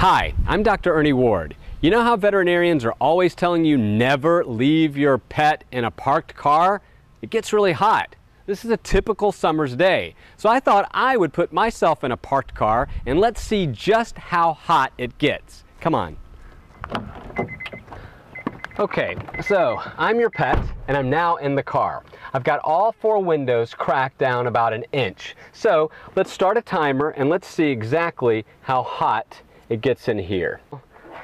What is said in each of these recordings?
Hi, I'm Dr. Ernie Ward. You know how veterinarians are always telling you never leave your pet in a parked car? It gets really hot. This is a typical summer's day. So I thought I would put myself in a parked car and let's see just how hot it gets. Come on. Okay, so I'm your pet and I'm now in the car. I've got all four windows cracked down about an inch. So let's start a timer and let's see exactly how hot it gets in here.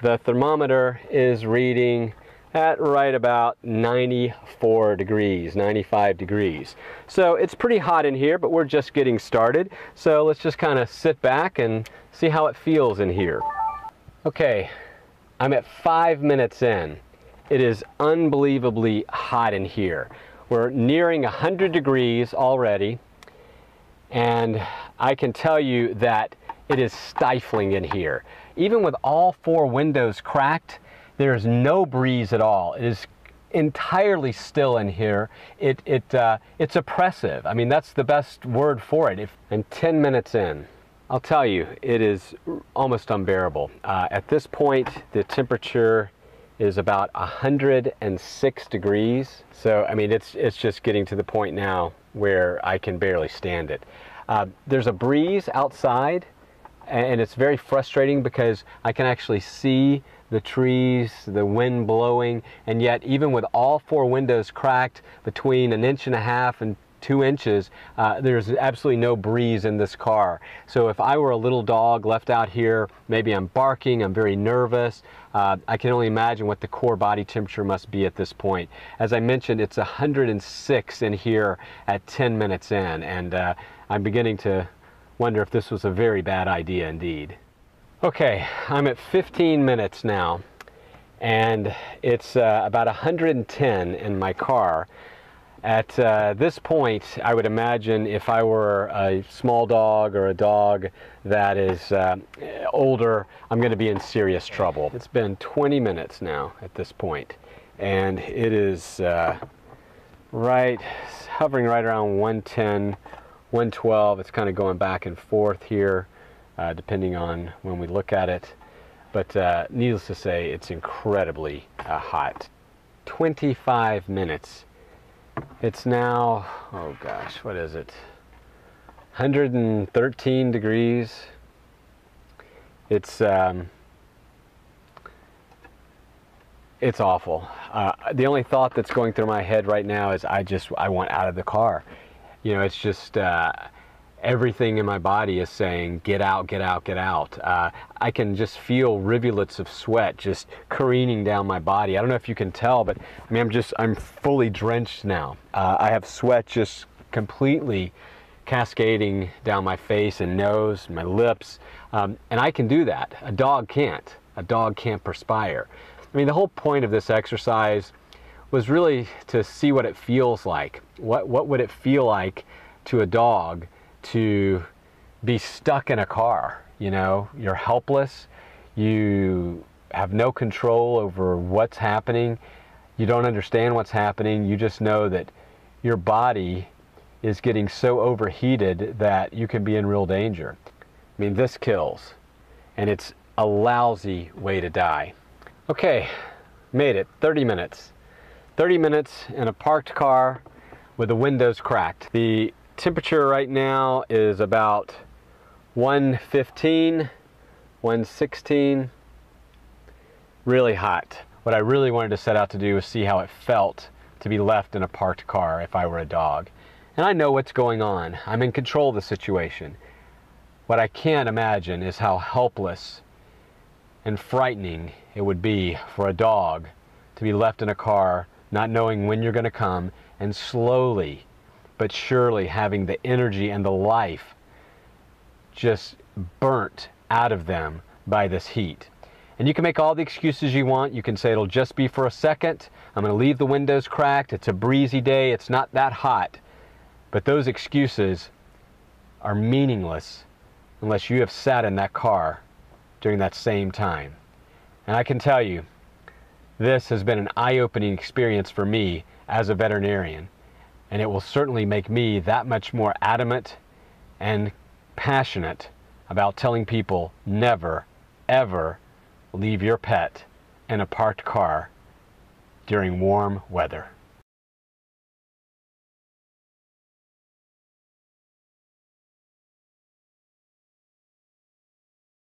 The thermometer is reading at right about 94 degrees, 95 degrees. So it's pretty hot in here, but we're just getting started. So let's just kind of sit back and see how it feels in here. Okay, I'm at 5 minutes in. It is unbelievably hot in here. We're nearing 100 degrees already, and I can tell you that it is stifling in here. Even with all four windows cracked, there's no breeze at all. It is entirely still in here. It's oppressive. I mean, that's the best word for it. I'm 10 minutes in. I'll tell you, it is almost unbearable. At this point, the temperature is about 106 degrees. So, I mean, it's just getting to the point now where I can barely stand it. There's a breeze outside, and it's very frustrating because I can actually see the trees, the wind blowing, and yet even with all four windows cracked between 1.5 and 2 inches, there's absolutely no breeze in this car. So if I were a little dog left out here, maybe I'm barking, I'm very nervous. I can only imagine what the core body temperature must be at this point. As I mentioned, it's 106 in here at 10 minutes in, and I'm beginning to wonder if this was a very bad idea indeed. Okay, I'm at 15 minutes now, and it's about 110 in my car. At this point, I would imagine if I were a small dog or a dog that is older, I'm going to be in serious trouble. It's been 20 minutes now at this point, and it is hovering right around 110, 112. It's kind of going back and forth here, depending on when we look at it. But needless to say, it's incredibly hot. 25 minutes. It's now, oh gosh, what is it? 113 degrees. It's awful. The only thought that's going through my head right now is I want out of the car. You know, it's just everything in my body is saying, get out, get out, get out. I can just feel rivulets of sweat just careening down my body. I don't know if you can tell, but I mean, I'm fully drenched now. I have sweat just completely cascading down my face and nose, my lips, and I can do that. A dog can't. A dog can't perspire. I mean, the whole point of this exercise was really to see what it feels like. What would it feel like to a dog to be stuck in a car? You know, you're helpless, you have no control over what's happening, you don't understand what's happening, you just know that your body is getting so overheated that you can be in real danger. I mean, this kills, and it's a lousy way to die. Okay, made it. 30 minutes. 30 minutes in a parked car with the windows cracked. The temperature right now is about 115, 116. Really hot. What I really wanted to set out to do was see how it felt to be left in a parked car if I were a dog. And I know what's going on. I'm in control of the situation. What I can't imagine is how helpless and frightening it would be for a dog to be left in a car not knowing when you're going to come, and slowly but surely having the energy and the life just burnt out of them by this heat. And you can make all the excuses you want. You can say it'll just be for a second. I'm going to leave the windows cracked. It's a breezy day. It's not that hot. But those excuses are meaningless unless you have sat in that car during that same time. And I can tell you, this has been an eye-opening experience for me as a veterinarian, and it will certainly make me that much more adamant and passionate about telling people never ever leave your pet in a parked car during warm weather.